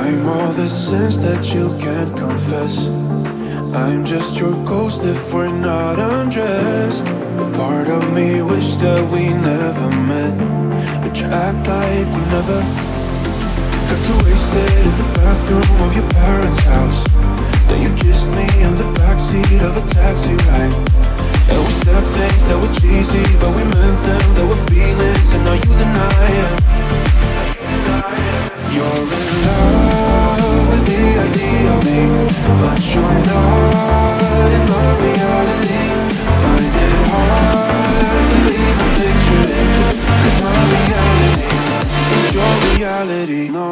I'm all the sins that you can't confess. I'm just your ghost if we're not undressed. A part of me wish that we never met, but you act like we never. Got too wasted in the bathroom of your parents' house. Then you kissed me in the backseat of a taxi ride. And we said things that were cheesy, but we meant them. There were feelings, and now you deny it. You're in love with the idea of me, but you're not in my reality. Find it hard to even picture it, 'cause my reality ain't your reality, no.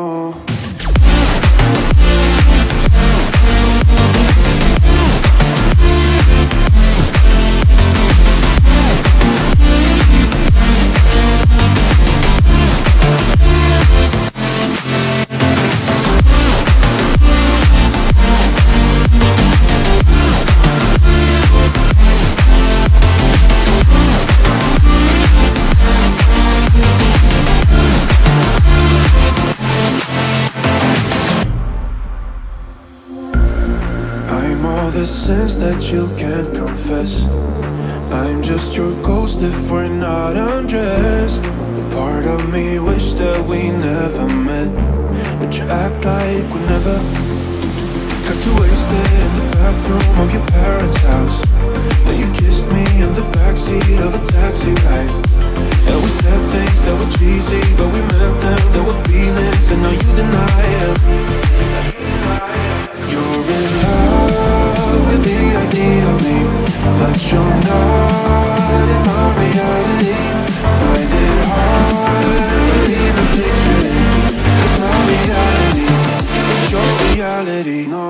The sins that you can't confess. I'm just your ghost if we're not undressed. A part of me wish that we never met, but you act like we never. Got too wasted in the bathroom of your parents' house. Then you kissed me in the backseat of a taxi ride. And we said things that were cheesy, but we meant them. There were feelings, and now you deny it. You're in love with the idea of me, but you're not in my reality. Find it hard to even picture it, 'cause my reality ain't your reality, no.